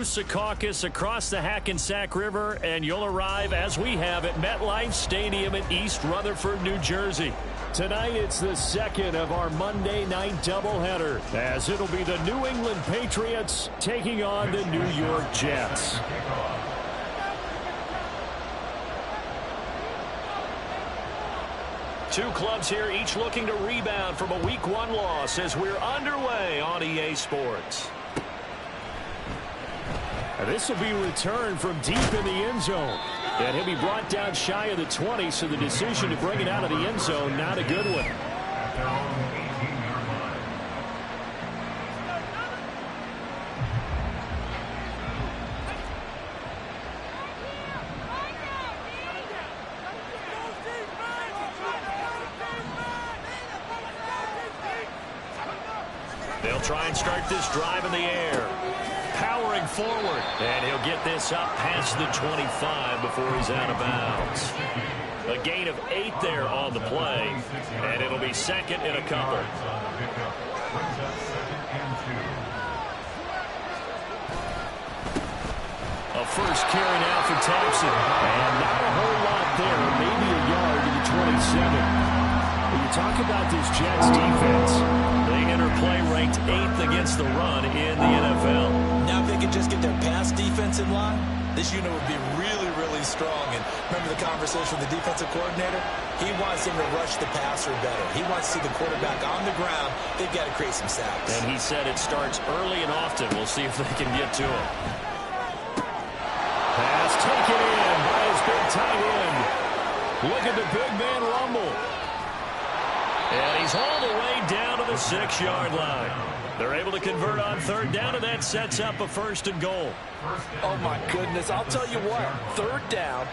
Secaucus across the Hackensack River, and you'll arrive as we have at MetLife Stadium in East Rutherford, New Jersey. Tonight it's the second of our Monday night doubleheader, as it'll be the New England Patriots taking on the New York Jets. Two clubs here, each looking to rebound from a Week 1 loss as we're underway on EA Sports. This will be returned from deep in the end zone. And he'll be brought down shy of the 20, so the decision to bring it out of the end zone, not a good one. They'll try and start this drive in the air. Powering forward, and he'll get this up past the 25 before he's out of bounds. A gain of 8 there on the play, and it'll be second and a couple. A first carry now for Thompson, and not a whole lot there, maybe a yard to the 27. When you talk about this Jets defense, they enter play ranked 8th against the run in the NFL. Now if they could just get their pass defense in line, this unit would be really, really strong. And remember the conversation with the defensive coordinator? He wants them to rush the passer better. He wants to see the quarterback on the ground. They've got to create some sacks. And he said it starts early and often. We'll see if they can get to him. Pass taken in by his big tight end. Look at the big man rumble. And he's all the way down to the 6-yard line. They're able to convert on third down, and that sets up a first and goal. Oh, my goodness. I'll tell you what, third down,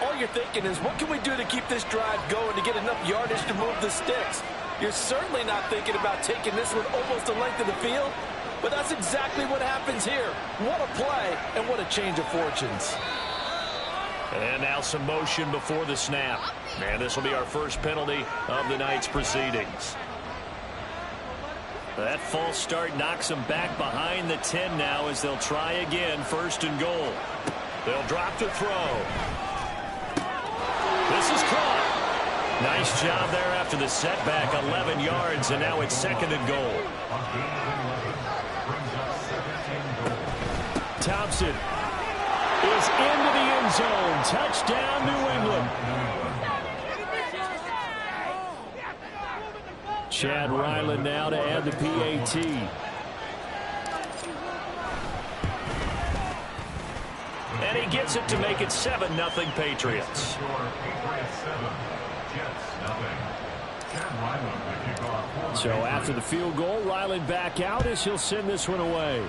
all you're thinking is, what can we do to keep this drive going to get enough yardage to move the sticks? You're certainly not thinking about taking this one almost the length of the field, but that's exactly what happens here. What a play, and what a change of fortunes. And now some motion before the snap. And this will be our first penalty of the night's proceedings. That false start knocks them back behind the 10 now as they'll try again, first and goal. They'll drop to throw. This is caught. Nice job there after the setback, 11 yards, and now it's second and goal. Thompson is into the end zone. Touchdown, New England. Chad Ryland now to add the PAT. And he gets it to make it 7-0 Patriots. So after the field goal, Ryland back out as he'll send this one away.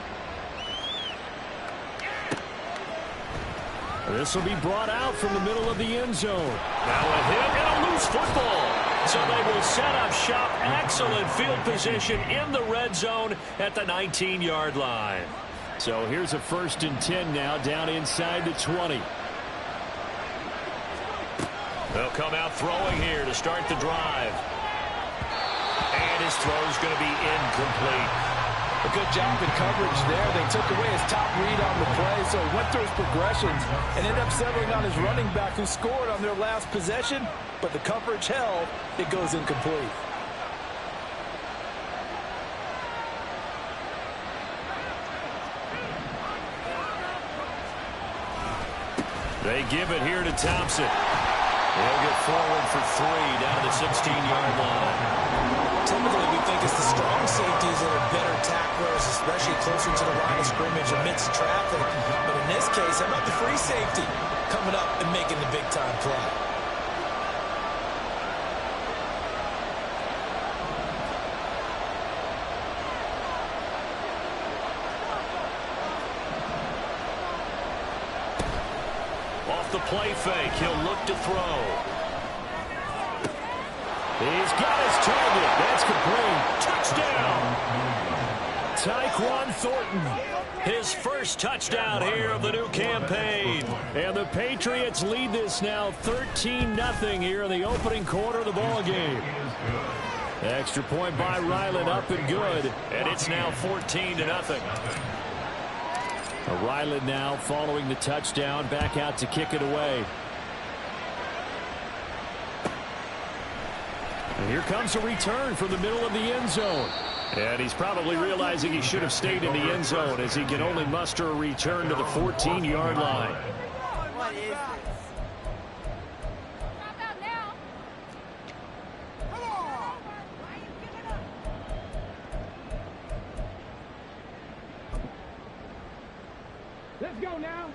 This will be brought out from the middle of the end zone. Now a hit and a loose football. So they will set up shop. Excellent field position in the red zone at the 19-yard line. So here's a first and 10 now down inside the 20. They'll come out throwing here to start the drive. And his throw's going to be incomplete. A good job in coverage there. They took away his top read on the play, so he went through his progressions and ended up settling on his running back who scored on their last possession, but the coverage held. It goes incomplete. They give it here to Thompson. He'll get forward for 3 down to the 16-yard line. Typically, we think it's the strong safeties that are better tacklers, especially closer to the line of scrimmage amidst traffic. But in this case, how about the free safety coming up and making the big-time play? Off the play fake, he'll look to throw. He's got his target. That's complete. Touchdown. Tyquan Thornton. His first touchdown here of the new campaign. And the Patriots lead this now 13-0 here in the opening quarter of the ball game. Extra point by Ryland, up and good. And it's now 14-0. Ryland now following the touchdown, back out to kick it away. And here comes a return from the middle of the end zone. And he's probably realizing he should have stayed in the end zone as he can only muster a return to the 14-yard line. What is this? Let's go now.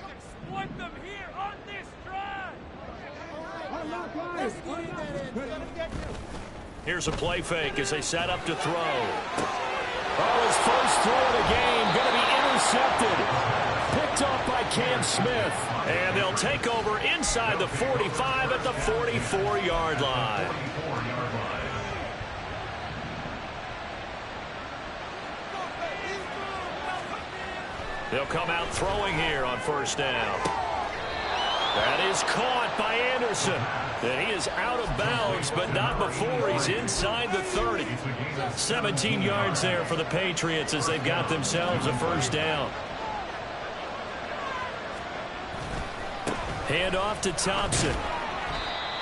Exploit them here on this drive. Here's a play fake as they set up to throw. Oh, his first throw of the game going to be intercepted. Picked off by Cam Smith. And they'll take over inside the 45 at the 44-yard line. They'll come out throwing here on first down. That is caught by Anderson. And he is out of bounds, but not before he's inside the 30. 17 yards there for the Patriots as they've got themselves a first down. Hand off to Thompson.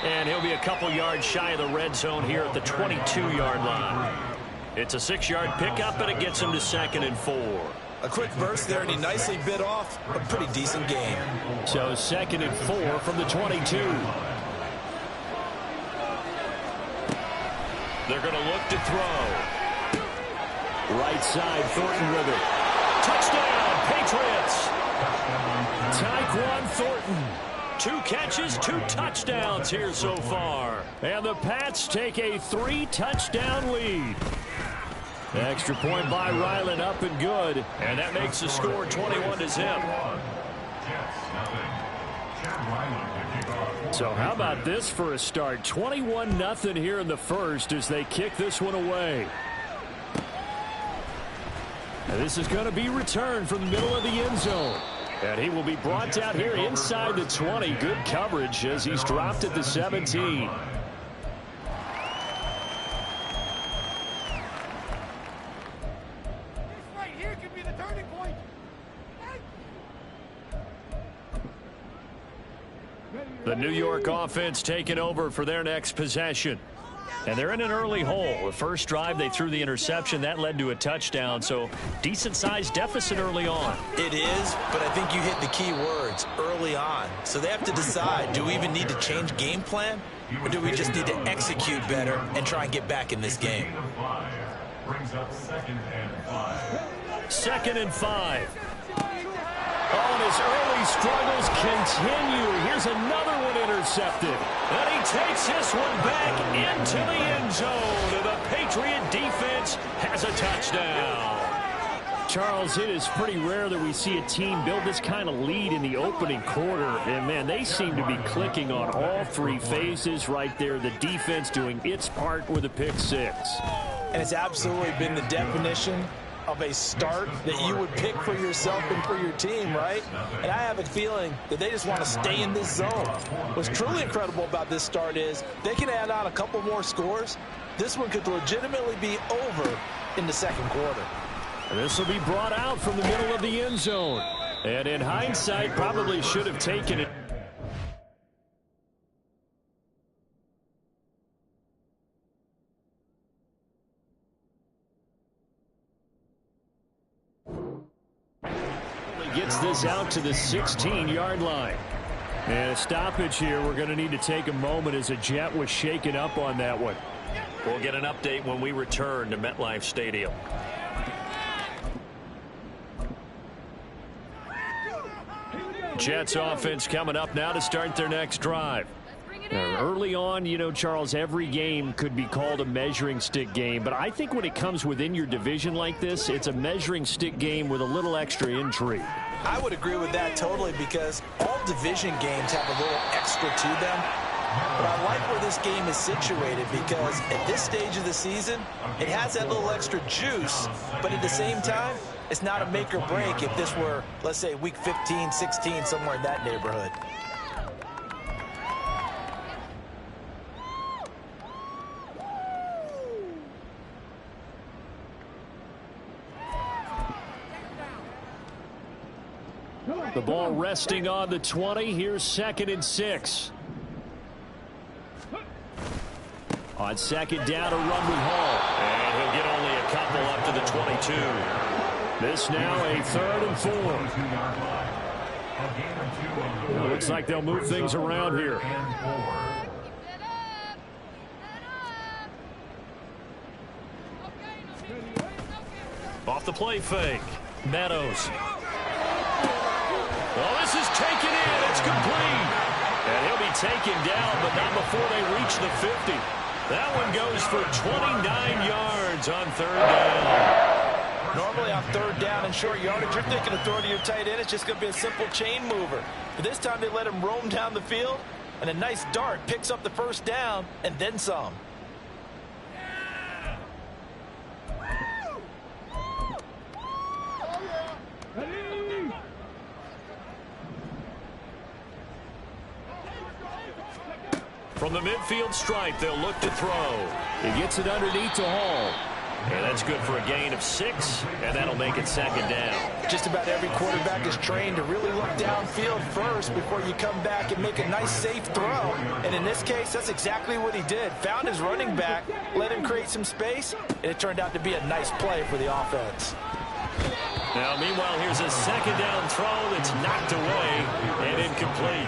And he'll be a couple yards shy of the red zone here at the 22-yard line. It's a 6-yard pickup, and it gets him to 2nd and 4. A quick burst there, and he nicely bit off a pretty decent gain. So 2nd and 4 from the 22. They're going to look to throw. Right side, Thornton with it. Touchdown, Patriots! Tyquan Thornton. 2 catches, 2 touchdowns here so far. And the Pats take a 3-touchdown lead. Extra point by Ryland, up and good. And that makes the score 21-0. So how about this for a start? 21-0 here in the first as they kick this one away. And this is going to be returned from the middle of the end zone. And he will be brought down here inside the 20. Good coverage as he's dropped at the 17. The New York offense taking over for their next possession. And they're in an early hole. The first drive, they threw the interception. That led to a touchdown. So decent-sized deficit early on. It is, but I think you hit the key words, early on. So they have to decide, do we even need to change game plan? Or do we just need to execute better and try and get back in this game? Brings up 2nd and 5. 2nd and 5. Oh, and his early struggles continue. Here's another one intercepted. And he takes this one back into the end zone. And the Patriot defense has a touchdown. Charles, it is pretty rare that we see a team build this kind of lead in the opening quarter. And, man, they seem to be clicking on all 3 phases right there. The defense doing its part with a pick 6. And it's absolutely been the definition of a start that you would pick for yourself and for your team, right? And I have a feeling that they just want to stay in this zone. What's truly incredible about this start is they can add on a couple more scores. This one could legitimately be over in the 2nd quarter. And this will be brought out from the middle of the end zone. And in hindsight, probably should have taken it. Gets this out to the 16-yard line. And a stoppage here. We're going to need to take a moment as a jet was shaken up on that one. We'll get an update when we return to MetLife Stadium. Jets offense coming up now to start their next drive. Early on, you know, Charles, every game could be called a measuring stick game. But I think when it comes within your division like this, it's a measuring stick game with a little extra intrigue. I would agree with that totally because all division games have a little extra to them. But I like where this game is situated because at this stage of the season, it has that little extra juice. But at the same time, it's not a make or break if this were, let's say, week 15, 16, somewhere in that neighborhood. The ball resting on the 20. Here's 2nd and 6. On 2nd down, a run with Hall. And he'll get only a couple up to the 22. This now a 3rd and 4. Looks like they'll move things around here. Off the play fake. Meadows. Well, this is taken in. It's complete. And he'll be taken down, but not before they reach the 50. That one goes for 29 yards on 3rd down. Normally on 3rd down and short yardage, you're thinking of throwing to your tight end. It's just going to be a simple chain mover. But this time they let him roam down the field, and a nice dart picks up the 1st down and then some. From the midfield stripe, they'll look to throw. He gets it underneath to Hall. And that's good for a gain of 6, and that'll make it 2nd down. Just about every quarterback is trained to really look downfield first before you come back and make a nice, safe throw. And in this case, that's exactly what he did. Found his running back, let him create some space, and it turned out to be a nice play for the offense. Now, meanwhile, here's a 2nd down throw that's knocked away and incomplete.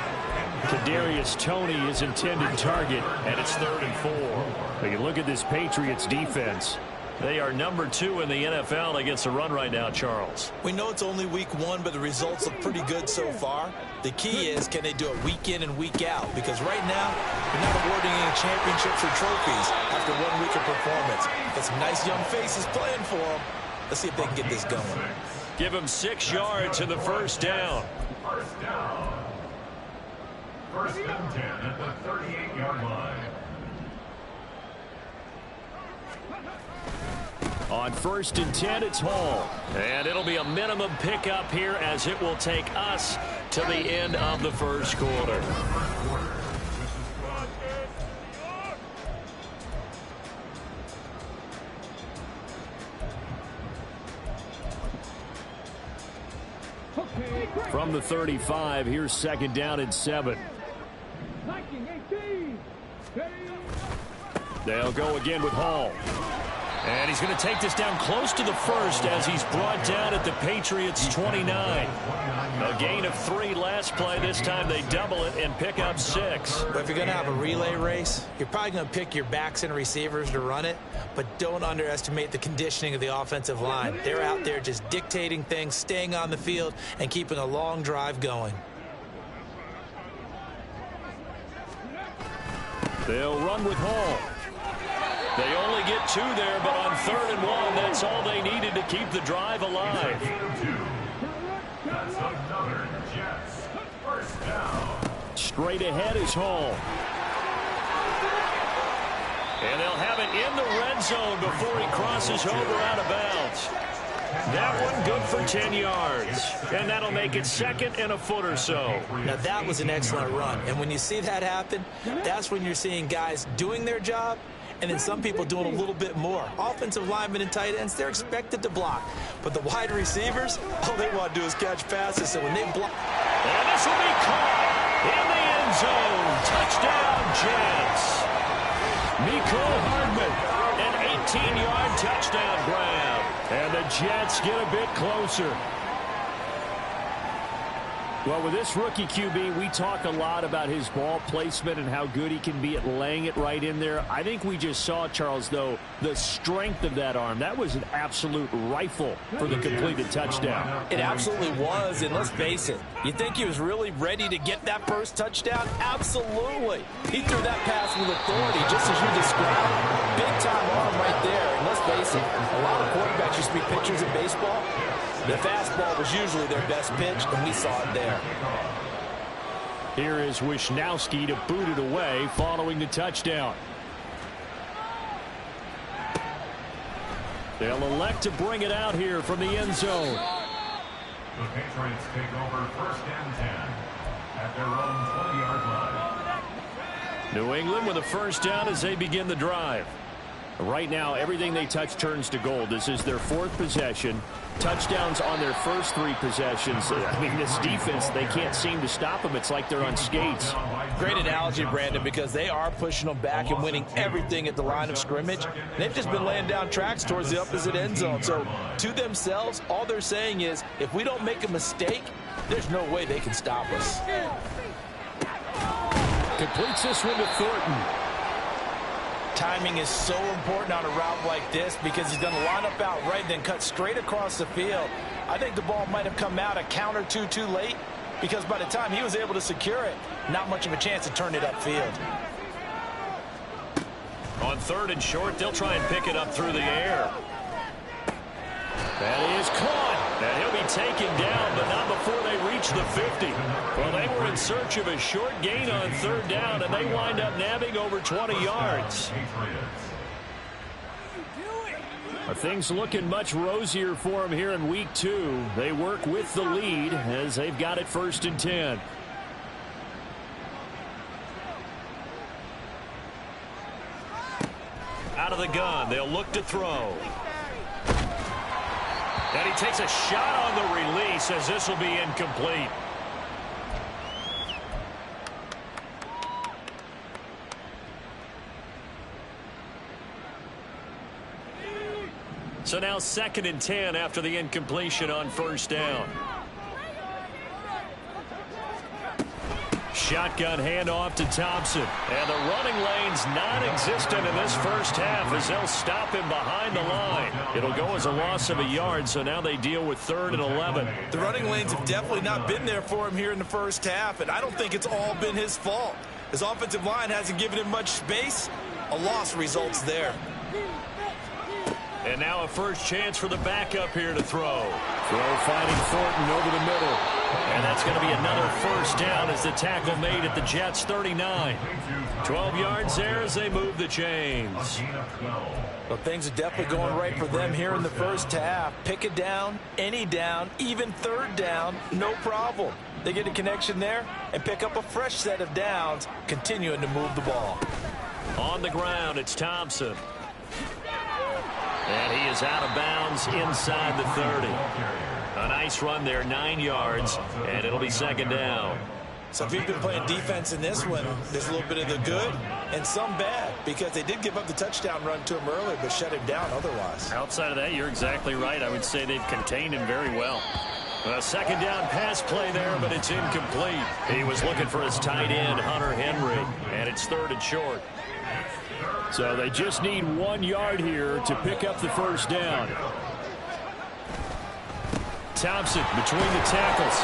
Kadarius Toney is intended target, and it's 3rd and 4. But you look at this Patriots defense. They are number 2 in the NFL against the run right now, Charles. We know it's only week 1, but the results look pretty good so far. The key is, can they do it week in and week out? Because right now, they're not awarding any championships or trophies after 1 week of performance. Got some nice young faces playing for them. Let's see if they can get this going. Give him 6 yards to the 1st down. 1st and 10 at the 38-yard line. On 1st and 10, it's Hall. And it'll be a minimum pickup here as it will take us to the end of the 1st quarter. From the 35, here's 2nd down and 7. They'll go again with Hall. And he's going to take this down close to the 1st as he's brought down at the Patriots' 29. A gain of 3 last play. This time they double it and pick up 6. But if you're going to have a relay race, you're probably going to pick your backs and receivers to run it, but don't underestimate the conditioning of the offensive line. They're out there just dictating things, staying on the field, and keeping a long drive going. They'll run with Hall. They only get 2 there, but on 3rd and 1, that's all they needed to keep the drive alive. That's another Jets 1st down. Straight ahead is Hall. And they'll have it in the red zone before he crosses over out of bounds. That one good for 10 yards. And that'll make it 2nd and a foot or so. Now, that was an excellent run. And when you see that happen, that's when you're seeing guys doing their job, and then some people doing a little bit more. Offensive linemen and tight ends, they're expected to block. But the wide receivers, all they want to do is catch passes. So when they block... And this will be caught in the end zone. Touchdown, Jets. Mecole Hardman, an 18-yard touchdown grab. And the Jets get a bit closer. Well, with this rookie QB, we talk a lot about his ball placement and how good he can be at laying it right in there. I think we just saw, Charles, though, the strength of that arm. That was an absolute rifle for the completed touchdown. It absolutely was, and let's face it, you think he was really ready to get that 1st touchdown? Absolutely. He threw that pass with authority, just as you described. Big-time arm right there, and let's face it, a lot of quarterbacks used to be pitchers in baseball. The fastball was usually their best pitch, and we saw it there. Here is Wisnowski to boot it away following the touchdown. They'll elect to bring it out here from the end zone. The Patriots take over 1st and 10 at their own 20-yard line. New England with a 1st down as they begin the drive. Right now, everything they touch turns to gold. This is their 4th possession. Touchdowns on their first 3 possessions. I mean, this defense, they can't seem to stop them. It's like they're on skates. Great analogy, Brandon, because they are pushing them back and winning everything at the line of scrimmage. They've just been laying down tracks towards the opposite end zone. So to themselves, all they're saying is, if we don't make a mistake, there's no way they can stop us. Completes this one to Thornton. Timing is so important on a route like this because he's going to line up out right and then cut straight across the field. I think the ball might have come out a count or two too late because by the time he was able to secure it, not much of a chance to turn it upfield. On 3rd and short, they'll try and pick it up through the air. That is caught. And he'll be taken down, but not before they reach the 50. Well, they were in search of a short gain on 3rd down, and they wind up nabbing over 20 yards. Are things looking much rosier for them here in week 2? They work with the lead as they've got it 1st and 10. Out of the gun, they'll look to throw. And he takes a shot on the release as this will be incomplete. So now 2nd and 10 after the incompletion on 1st down. Shotgun handoff to Thompson. And the running lane's non-existent in this first half as they'll stop him behind the line. It'll go as a loss of a yard, so now they deal with 3rd and 11. The running lanes have definitely not been there for him here in the first half, and I don't think it's all been his fault. His offensive line hasn't given him much space. A loss results there. And now a first chance for the backup here to throw. Throw finding Thornton over the middle. And that's going to be another first down as the tackle made at the Jets' 39. 12 yards there as they move the chains. Well, things are definitely going right for them here in the first half. Pick it down, any down, even 3rd down, no problem. They get a connection there and pick up a fresh set of downs, continuing to move the ball. On the ground, it's Thompson. And he is out of bounds inside the 30. A nice run there, 9 yards, and it'll be 2nd down. So if you've been playing defense in this one, there's a little bit of the good and some bad because they did give up the touchdown run to him earlier but shut him down otherwise. Outside of that, you're exactly right. I would say they've contained him very well. A 2nd down pass play there, but it's incomplete. He was looking for his tight end, Hunter Henry, and it's 3rd and short. So they just need 1 yard here to pick up the first down. Thompson between the tackles.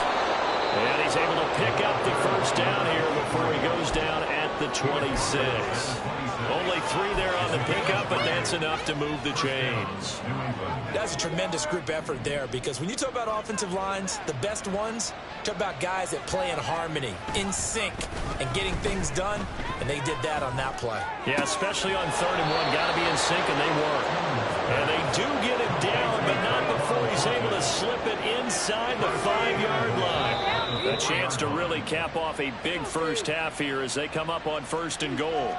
And he's able to pick up the first down here before he goes down at the 26. Only 3 there on the pickup, but that's enough to move the chains. That's a tremendous group effort there because when you talk about offensive lines, the best ones, talk about guys that play in harmony, in sync, and getting things done, and they did that on that play. Yeah, especially on 3rd and 1. Got to be in sync, and they were. And they do get him down, but not before he's able to slip it inside the 5-yard line. A chance to really cap off a big first half here as they come up on 1st and goal.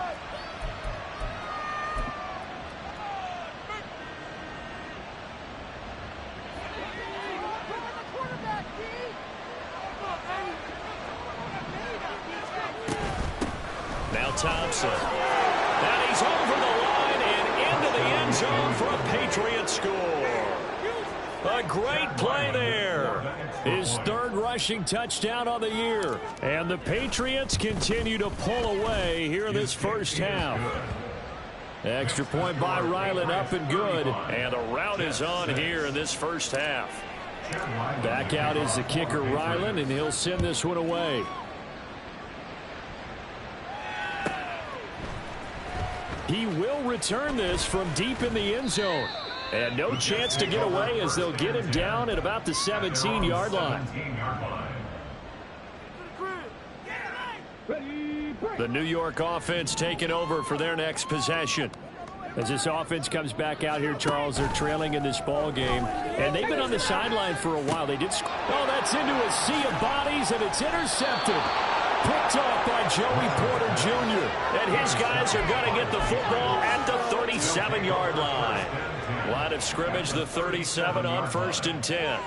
Now Thompson. And he's over the line and into the end zone for a Patriot score. A great play there. His 3rd rushing touchdown on the year. And the Patriots continue to pull away here in this first half. Extra point by Ryland, up and good. And the route is on here in this first half. Back out is the kicker, Ryland, and he'll send this one away. He will return this from deep in the end zone. And no chance to get away as they'll get him down at about the 17-yard line. The New York offense taking over for their next possession. As this offense comes back out here, Charles, they're trailing in this ball game. And they've been on the sideline for a while. They did. Oh, that's into a sea of bodies, and it's intercepted. Picked off by Joey Porter Jr. And his guys are going to get the football at the 37-yard line. Line of scrimmage, the 37 on 1st and 10.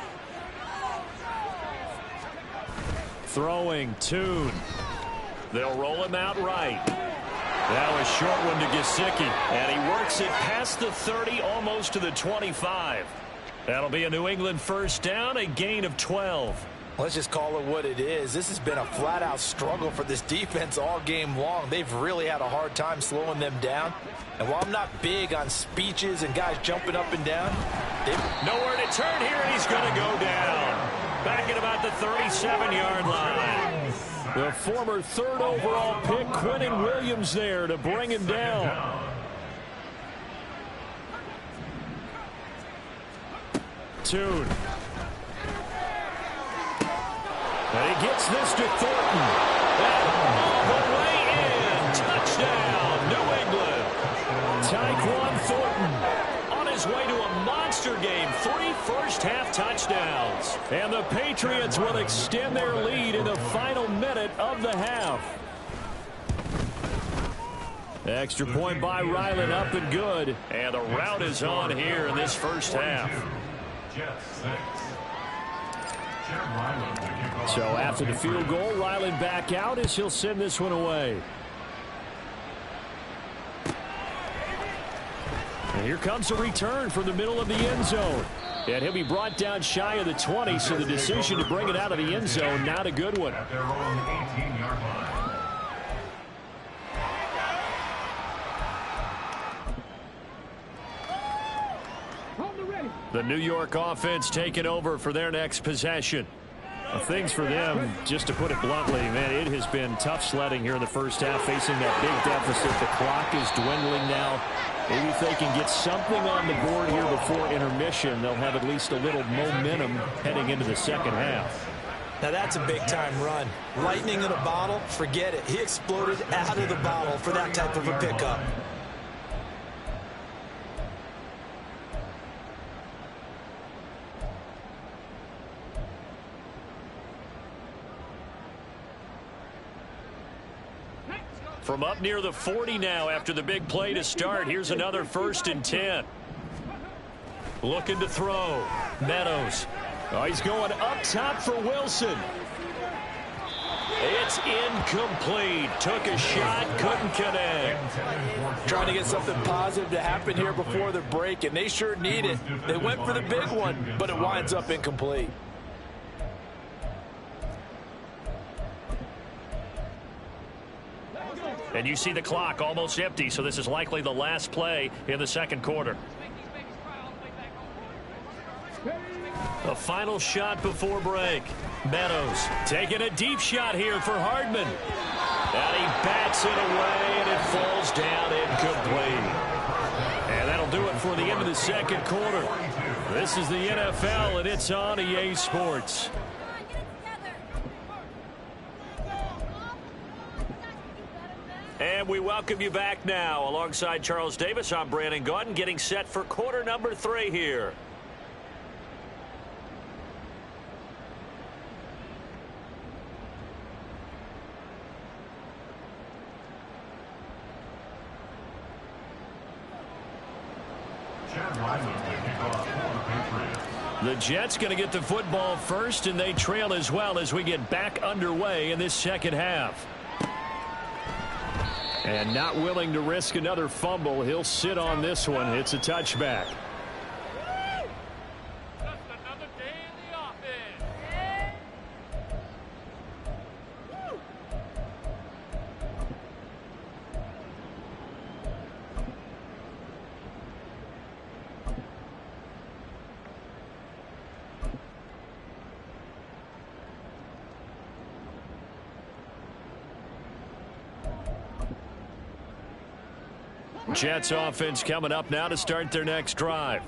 Throwing, Tune. They'll roll him out right. Now a short one to Gesicki. And he works it past the 30, almost to the 25. That'll be a New England first down, a gain of 12. Let's just call it what it is. This has been a flat-out struggle for this defense all game long. They've really had a hard time slowing them down. And while I'm not big on speeches and guys jumping up and down, nowhere to turn here, and he's going to go down. Back at about the 37-yard line. The former 3rd overall pick, Quinnen Williams, there to bring him down. Tune. And he gets this to Thornton. And all the way in. Touchdown, New England. Tyquan Thornton on his way to a monster game. 3 first-half touchdowns. And the Patriots will extend their lead in the final minute of the half. Extra point by Ryland, up and good. And the route is on here in this first half. So after the field goal, Ryland back out as he'll send this one away. And here comes a return from the middle of the end zone. And he'll be brought down shy of the 20, so the decision to bring it out of the end zone, not a good one. At their own 18-yard line. The New York offense taking over for their next possession. Things for them, just to put it bluntly, man, it has been tough sledding here in the first half, facing that big deficit. The clock is dwindling now. Maybe if they can get something on the board here before intermission, they'll have at least a little momentum heading into the second half. Now that's a big-time run. Lightning in a bottle, forget it. He exploded out of the bottle for that type of a pickup. From up near the 40 now after the big play to start. Here's another 1st and 10. Looking to throw. Meadows. Oh, he's going up top for Wilson. It's incomplete. Took a shot, couldn't connect. Trying to get something positive to happen here before the break, and they sure need it. They went for the big one, but it winds up incomplete. And you see the clock almost empty, so this is likely the last play in the second quarter. A final shot before break. Meadows taking a deep shot here for Hardman. And he bats it away, and it falls down incomplete. And that'll do it for the end of the second quarter. This is the NFL, and it's on EA Sports. And we welcome you back now. Alongside Charles Davis, I'm Brandon Gaudin, getting set for quarter number 3 here. The Jets going to get the football first, and they trail as well as we get back underway in this second half. And not willing to risk another fumble. He'll sit on this one. It's a touchback. Just another day in the office. Jets offense coming up now to start their next drive.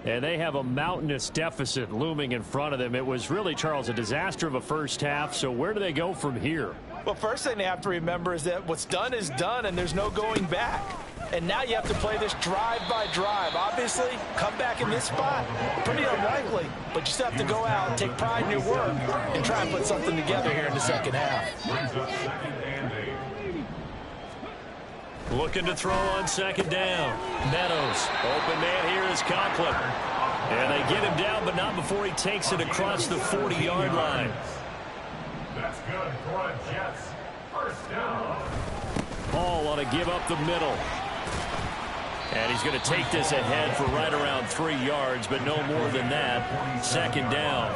And they have a mountainous deficit looming in front of them. It was really, Charles, a disaster of a first half. So where do they go from here? Well, first thing they have to remember is that what's done is done, and there's no going back. And now you have to play this drive by drive. Obviously, come back in this spot, pretty unlikely. But you still have to go out and take pride in your work and try and put something together here in the second half. Looking to throw on second down. Meadows. Open man here is Conklin. And they get him down, but not before he takes it across the 40-yard line. That's good for a Jets. First down. Paul ought to give up the middle. And he's going to take this ahead for right around 3 yards, but no more than that. Second down.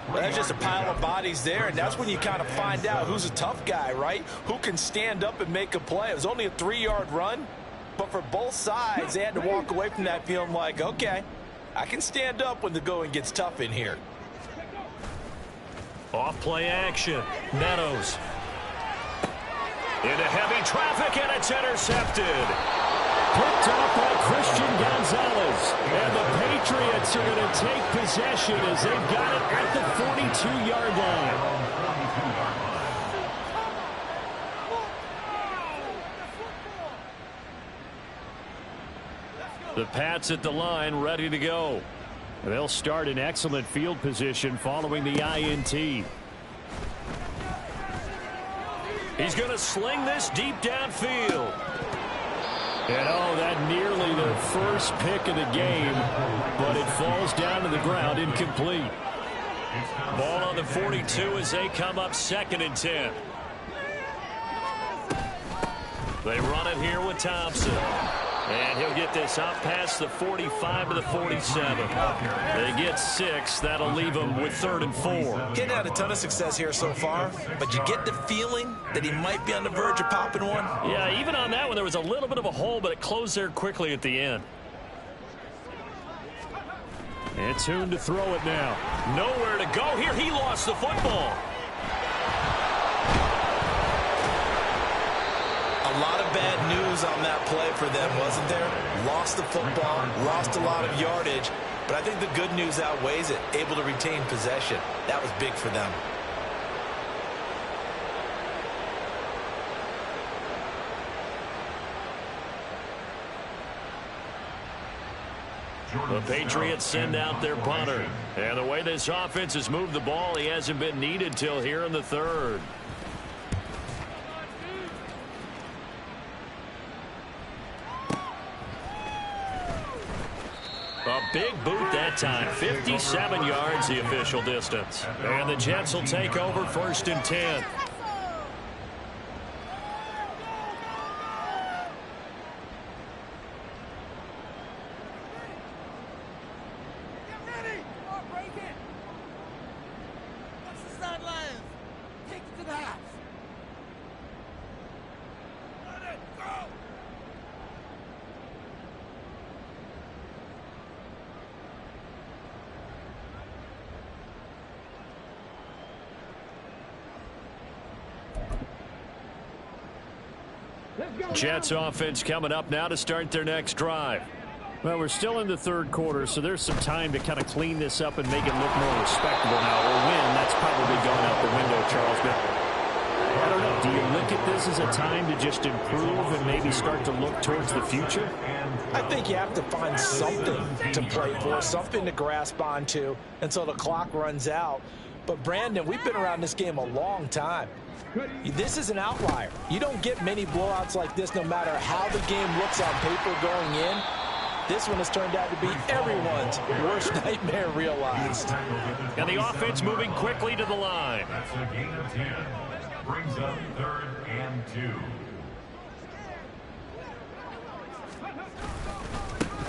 Well, that's just a pile of bodies there, and that's when you kind of find out who's a tough guy, right? Who can stand up and make a play. It was only a 3-yard run, but for both sides, they had to walk away from that feeling like, okay, I can stand up when the going gets tough in here. Off play action. Meadows. Into heavy traffic, and it's intercepted. Picked up by Christian Gonzalez. And the Patriots are going to take possession as they've got it at the 42-yard line. The Pats at the line, ready to go. They'll start in excellent field position following the INT. He's going to sling this deep downfield. And oh, that nearly the first pick of the game, but it falls down to the ground incomplete. Ball on the 42 as they come up 2nd and 10. They run it here with Thompson. And he'll get this up past the 45 to the 47. They get 6. That'll leave them with 3rd and 4. Getting had a ton of success here so far, but you get the feeling that he might be on the verge of popping one. Yeah, even on that one, there was a little bit of a hole, but it closed there quickly at the end. And tuned to throw it now. Nowhere to go here. He lost the football. A lot of bad news on that play for them, wasn't there? Lost the football, lost a lot of yardage, but I think the good news outweighs it. Able to retain possession. That was big for them. The Patriots send out their punter. And the way this offense has moved the ball, he hasn't been needed till here in the 3rd. A big boot that time. 57 yards the official distance. And the Jets will take over 1st and 10. Jets offense coming up now to start their next drive. Well, we're still in the 3rd quarter, so there's some time to kind of clean this up and make it look more respectable now. Or win, that's probably gone out the window, Charles. But I don't know. Do you look at this as a time to just improve and maybe start to look towards the future? I think you have to find something to play for, something to grasp onto until the clock runs out. But, Brandon, we've been around this game a long time. This is an outlier. You don't get many blowouts like this no matter how the game looks on paper going in. This one has turned out to be everyone's worst nightmare realized. And the offense moving quickly to the line. That's a gain of 10. Brings up 3rd and 2.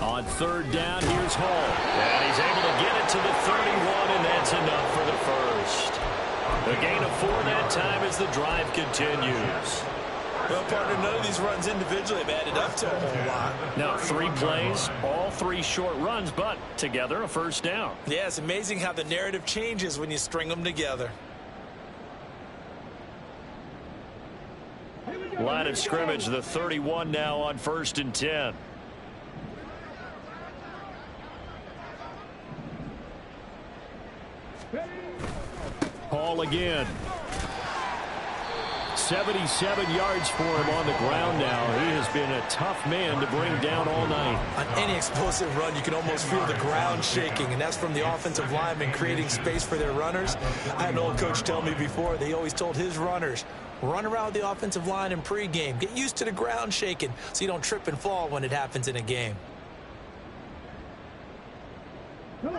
On 3rd down, here's Hall. And he's able to get it to the 31, and that's enough for the first. A gain of 4 that time as the drive continues. Well, partner, none of these runs individually have added up to a whole lot. Now, 3 plays, all 3 short runs, but together a first down. Yeah, it's amazing how the narrative changes when you string them together. Line of scrimmage, the 31 now on 1st and 10. Hall again. 77 yards for him on the ground now. He has been a tough man to bring down all night. On any explosive run, you can almost feel the ground shaking, and that's from the offensive linemen creating space for their runners. I had an old coach tell me before, they always told his runners, run around the offensive line in pregame. Get used to the ground shaking so you don't trip and fall when it happens in a game.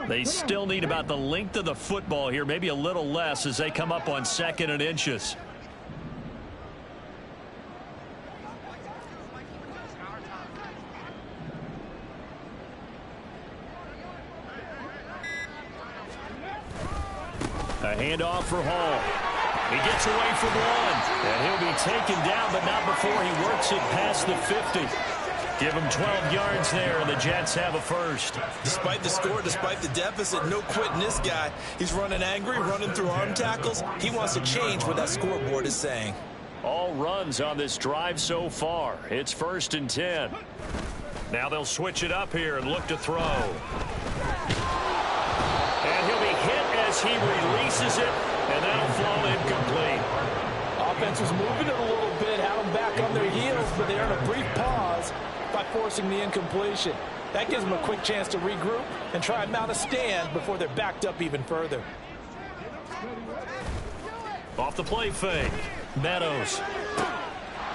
They still need about the length of the football here, maybe a little less as they come up on 2nd and inches. A handoff for Hall. He gets away from one, and he'll be taken down, but not before he works it past the 50. Give him 12 yards there, and the Jets have a first. Despite the score, despite the deficit, no quitting this guy. He's running angry, running through arm tackles. He wants to change what that scoreboard is saying. All runs on this drive so far. It's 1st and 10. Now they'll switch it up here and look to throw. And he'll be hit as he releases it, and that'll fall incomplete. Offense was moving it a little bit, had them back on their heels, but they earned a brief pause by forcing the incompletion. That gives them a quick chance to regroup and try and mount a stand before they're backed up even further. Off the play fake, Meadows.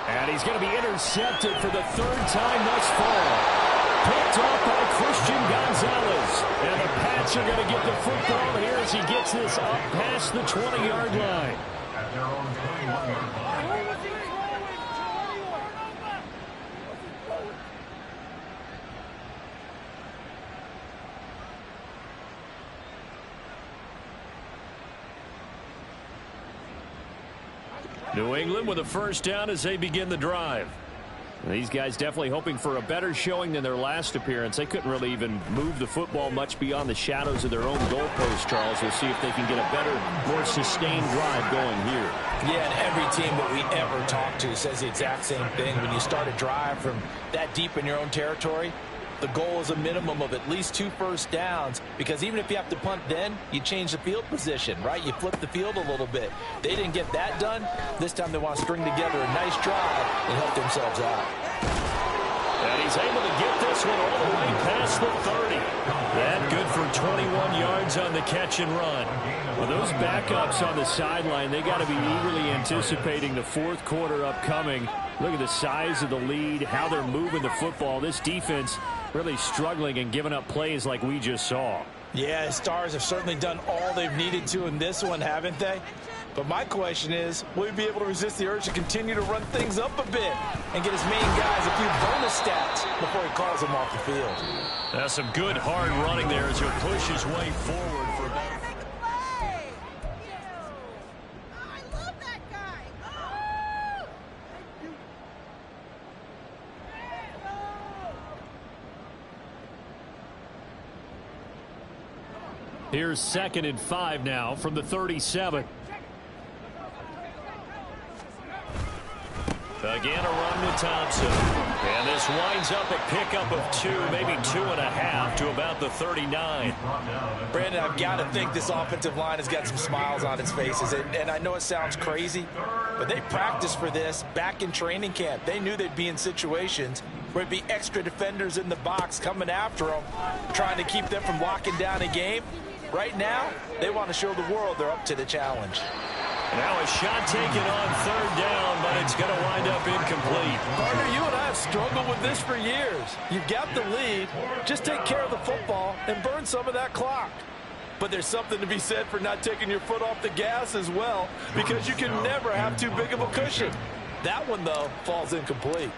And he's going to be intercepted for the 3rd time thus far. Picked off by Christian Gonzalez. And the Pats are going to get the football here as he gets this up past the 20-yard line. At their own 21-yard line. New England with a first down as they begin the drive. These guys definitely hoping for a better showing than their last appearance. They couldn't really even move the football much beyond the shadows of their own goalpost, Charles. We'll see if they can get a better, more sustained drive going here. Yeah, and every team that we ever talk to says the exact same thing. When you start a drive from that deep in your own territory, the goal is a minimum of at least 2 first downs, because even if you have to punt then, you change the field position, right? You flip the field a little bit. They didn't get that done. This time they want to string together a nice drive and help themselves out. And he's able to get this one all the way past the 30. That good for 21 yards on the catch and run. Well, those backups on the sideline, they got to be eagerly anticipating the 4th quarter upcoming. Look at the size of the lead, how they're moving the football. This defense really struggling and giving up plays like we just saw. Yeah, Stars have certainly done all they've needed to in this one, haven't they? But my question is, will he be able to resist the urge to continue to run things up a bit and get his main guys a few bonus stats before he calls them off the field? That's some good hard running there as he'll push his way forward for better. Here's 2nd and 5 now from the 37. Again, a run to Thompson. And this winds up a pickup of 2, maybe 2.5 to about the 39. Brandon, I've got to think this offensive line has got some smiles on its faces. And I know it sounds crazy, but they practiced for this back in training camp. They knew they'd be in situations where it'd be extra defenders in the box coming after them, trying to keep them from locking down a game. Right now, they want to show the world they're up to the challenge. Now a shot taken on 3rd down, but it's going to wind up incomplete. Partner, you and I have struggled with this for years. You've got the lead. Just take care of the football and burn some of that clock. But there's something to be said for not taking your foot off the gas as well, because you can never have too big of a cushion. That one, though, falls incomplete.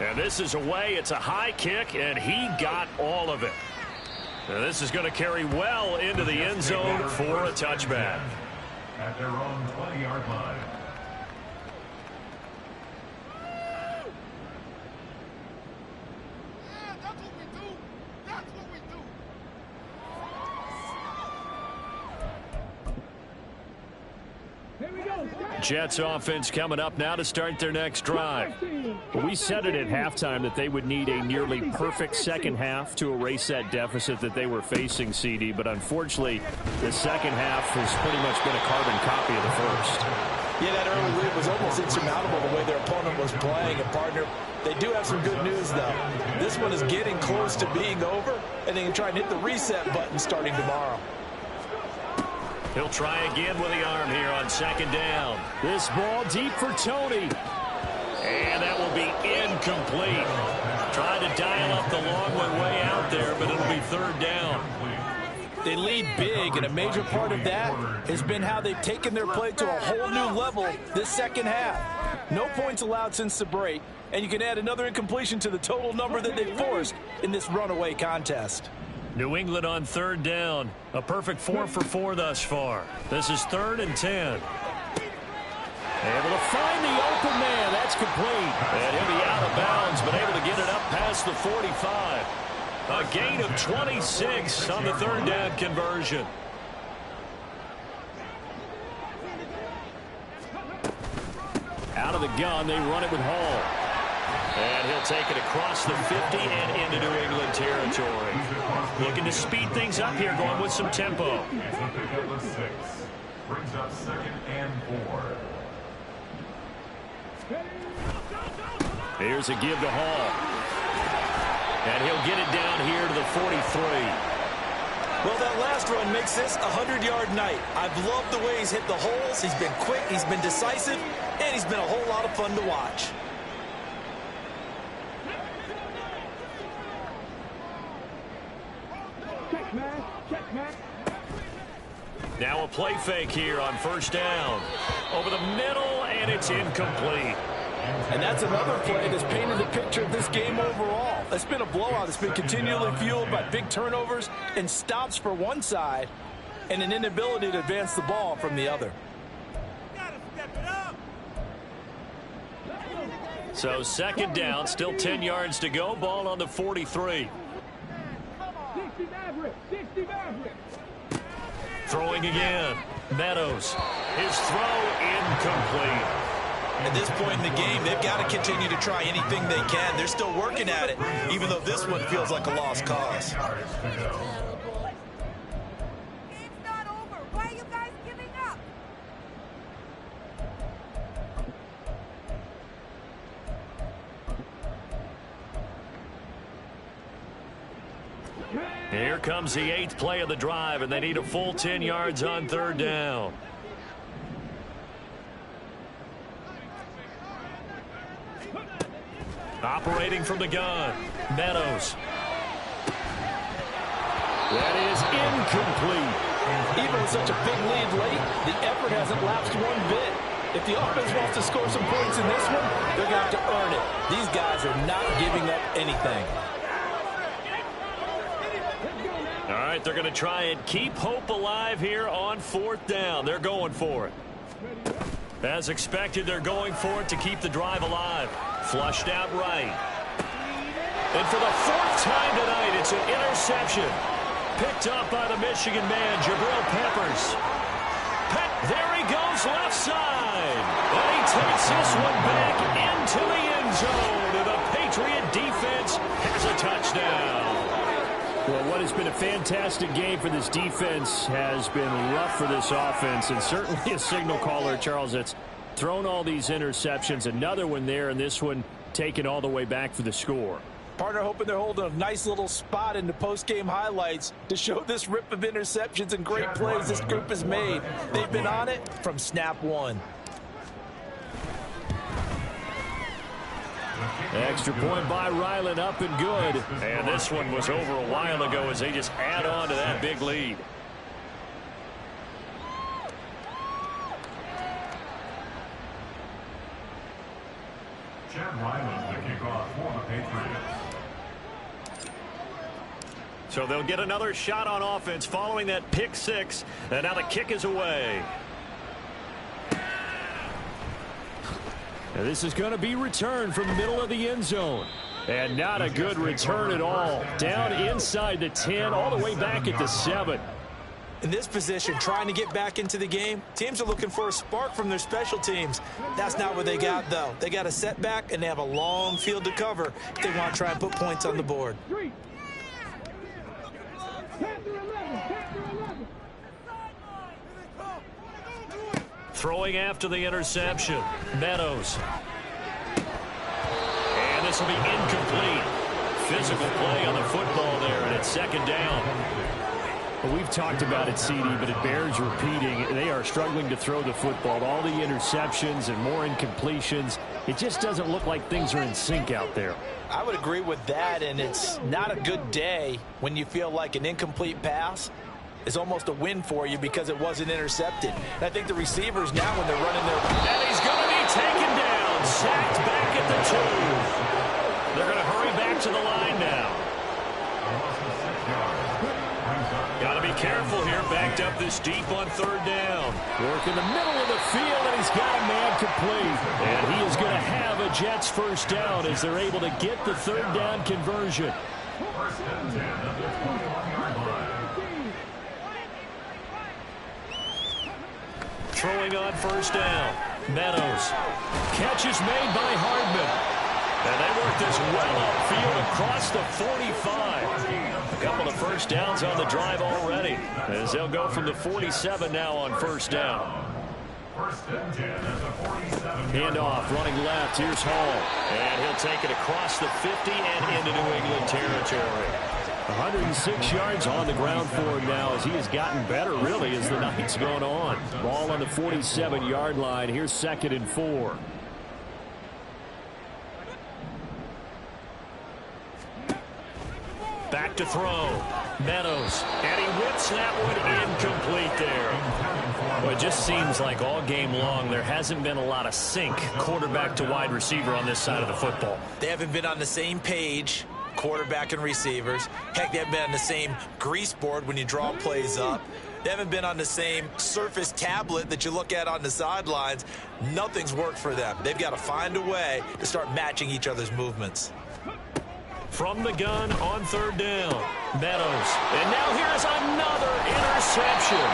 And this is away. It's a high kick, and he got all of it. Now this is going to carry well into the end zone for a touchback. At their own 20-yard line. Jets offense coming up now to start their next drive. We said it at halftime that they would need a nearly perfect second half to erase that deficit that they were facing, CD. But unfortunately, the second half has pretty much been a carbon copy of the first. Yeah, that early lead was almost insurmountable the way their opponent was playing. And, partner, they do have some good news, though. This one is getting close to being over, and they can try and hit the reset button starting tomorrow. He'll try again with the arm here on second down. This ball deep for Tony. And that will be incomplete. Trying to dial up the long one way out there, but it'll be third down. They lead big, and a major part of that has been how they've taken their play to a whole new level this second half. No points allowed since the break, and you can add another incompletion to the total number that they forced in this runaway contest. New England on third down. A perfect 4 for 4 thus far. This is 3rd and 10. Able to find the open man. That's complete. And he'll be out of bounds, but able to get it up past the 45. A gain of 26 on the third down conversion. Out of the gun, they run it with Hall. And he'll take it across the 50 and into New England territory. Looking to speed things up here, going with some tempo. Brings up 2nd and 4. Here's a give to Hall. And he'll get it down here to the 43. Well, that last run makes this a 100-yard night. I've loved the way he's hit the holes. He's been quick, he's been decisive, and he's been a whole lot of fun to watch. Now a play fake here on first down. Over the middle, and it's incomplete. And that's another play that's painted the picture of this game overall. It's been a blowout. It's been continually fueled by big turnovers and stops for one side and an inability to advance the ball from the other. So second down, still 10 yards to go. Ball on the 43. Throwing again. Meadows. His throw incomplete. At this point in the game, they've got to continue to try anything they can. They're still working at it, even though this one feels like a lost cause. Game's not over. Why are you guys giving up? Here comes the 8th play of the drive, and they need a full 10 yards on third down. Operating from the gun, Meadows. That is incomplete. Even with such a big lead late, the effort hasn't lapsed one bit. If the offense wants to score some points in this one, they're going to have to earn it. These guys are not giving up anything. All right, they're going to try and keep hope alive here on 4th down. They're going for it. As expected, they're going for it to keep the drive alive. Flushed out right. And for the 4th time tonight, it's an interception. Picked up by the Michigan man, Jabril Peppers. There he goes left side. And he takes this one back into the end zone. And the Patriot defense has a touchdown. Well, what has been a fantastic game for this defense has been rough for this offense, and certainly a signal caller, Charles, that's thrown all these interceptions. Another one there, and this one taken all the way back for the score. Partner hoping they're holding a nice little spot in the post-game highlights to show this rip of interceptions and great plays this group has made. They've been on it from snap one. Extra point by Ryland, up and good. And this one was over a while ago as they just add on to that big lead. Chad Ryland, the kickoff for the Patriots. So they'll get another shot on offense following that pick 6. And now the kick is away. Now this is going to be returned from the middle of the end zone. And not a good return at all. Down inside the 10, all the way back at the 7. In this position, trying to get back into the game, teams are looking for a spark from their special teams. That's not what they got, though. They got a setback, and they have a long field to cover if they want to try and put points on the board. Throwing after the interception. Meadows. And this will be incomplete. Physical play on the football there, and it's second down. Well, we've talked about it, CD, but it bears repeating. They are struggling to throw the football. All the interceptions and more incompletions. It just doesn't look like things are in sync out there. I would agree with that, and it's not a good day when you feel like an incomplete pass is almost a win for you because it wasn't intercepted. And I think the receivers now, when they're running their... And he's going to be taken down. Sacked back at the 2. They're going to hurry back to the line now. Got to be careful here. Backed up this deep on third down. Work in the middle of the field, and he's got a man complete. And he is going to have a Jets first down as they're able to get the third down conversion. First and 10 at the 21-yard line. Throwing on first down. Meadows. Catch is made by Hardman. And they work this well upfield across the 45. A couple of first downs on the drive already, as they'll go from the 47 now on first down. First and 10 at the 47. Handoff, running left. Here's Hall. And he'll take it across the 50 and into New England territory. 106 yards on the ground for him now as he has gotten better, really, as the night's gone on. Ball on the 47-yard line. Here's 2nd and 4. Back to throw. Meadows. And he whips that one incomplete there. Well, it just seems like all game long there hasn't been a lot of sync quarterback to wide receiver on this side of the football. They haven't been on the same page, quarterback and receivers. Heck, they haven't been on the same grease board when you draw plays up. They haven't been on the same Surface tablet that you look at on the sidelines. Nothing's worked for them. They've got to find a way to start matching each other's movements. From the gun on third down. Meadows. And now here's another interception.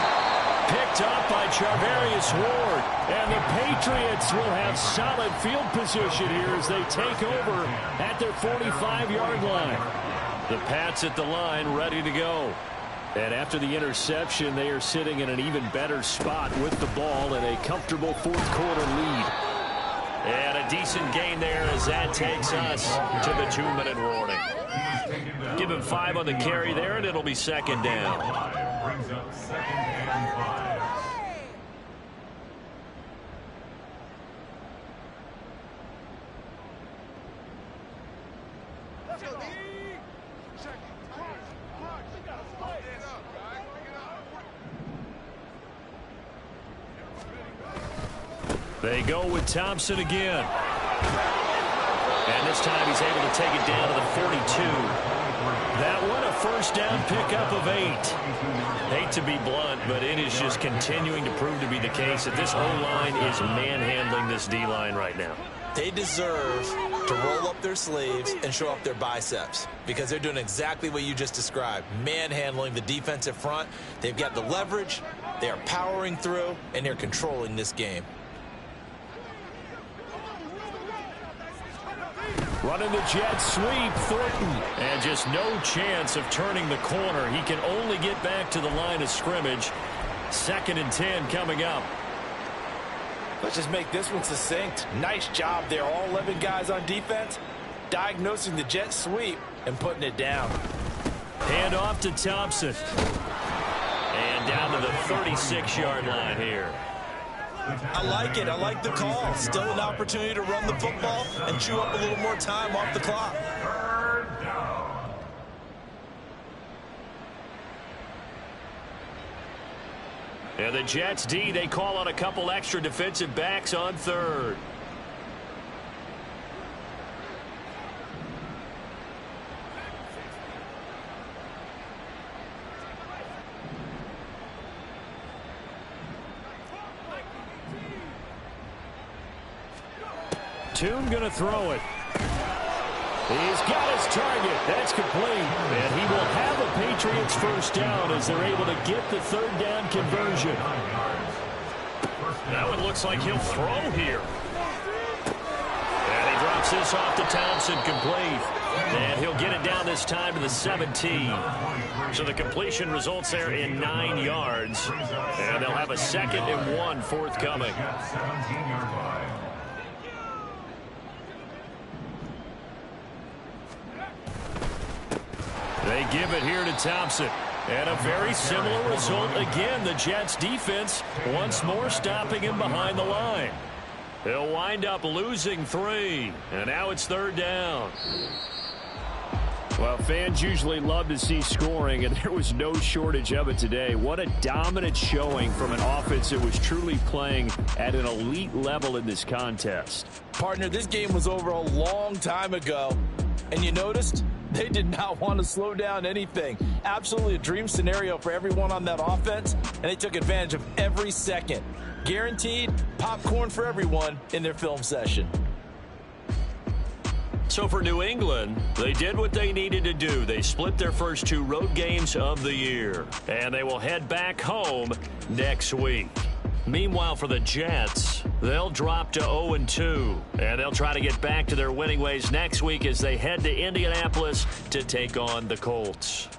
Picked up by Charvarius Ward. And the Patriots will have solid field position here as they take over at their 45-yard line. The Pats at the line ready to go. And after the interception, they are sitting in an even better spot with the ball in a comfortable fourth-quarter lead. And a decent gain there as that takes us to the 2-minute warning. Give him 5 on the carry there, and it'll be second down. Brings up 2nd and 5. They go with Thompson again. And this time he's able to take it down to the 42. That one a first down pickup of 8. Hate to be blunt, but it is just continuing to prove to be the case that this O-line is manhandling this D-line right now. They deserve to roll up their sleeves and show up their biceps because they're doing exactly what you just described, manhandling the defensive front. They've got the leverage, they are powering through, and they're controlling this game. Running the jet sweep, Thornton. And just no chance of turning the corner. He can only get back to the line of scrimmage. 2nd and 10 coming up. Let's just make this one succinct. Nice job there. All 11 guys on defense diagnosing the jet sweep and putting it down. Hand off to Thompson. And down to the 36-yard line here. I like it. I like the call. Still an opportunity to run the football and chew up a little more time off the clock. Third down. And the Jets D, they call on a couple extra defensive backs on third. Toon going to throw it. He's got his target. That's complete. And he will have a Patriots first down as they're able to get the third down conversion. That one looks like he'll throw here. And he drops this off to Thompson, complete. And he'll get it down this time to the 17. So the completion results there in 9 yards. And they'll have a 2nd and 1 forthcoming. They give it here to Thompson. And a very similar result again. The Jets defense once more stopping him behind the line. He'll wind up losing 3. And now it's 3rd down. Well, fans usually love to see scoring, and there was no shortage of it today. What a dominant showing from an offense that was truly playing at an elite level in this contest. Partner, this game was over a long time ago. And you noticed they did not want to slow down anything. Absolutely a dream scenario for everyone on that offense, and they took advantage of every second. Guaranteed popcorn for everyone in their film session. So for New England, they did what they needed to do. They split their first 2 road games of the year, and they will head back home next week. Meanwhile, for the Jets, they'll drop to 0-2, and they'll try to get back to their winning ways next week as they head to Indianapolis to take on the Colts.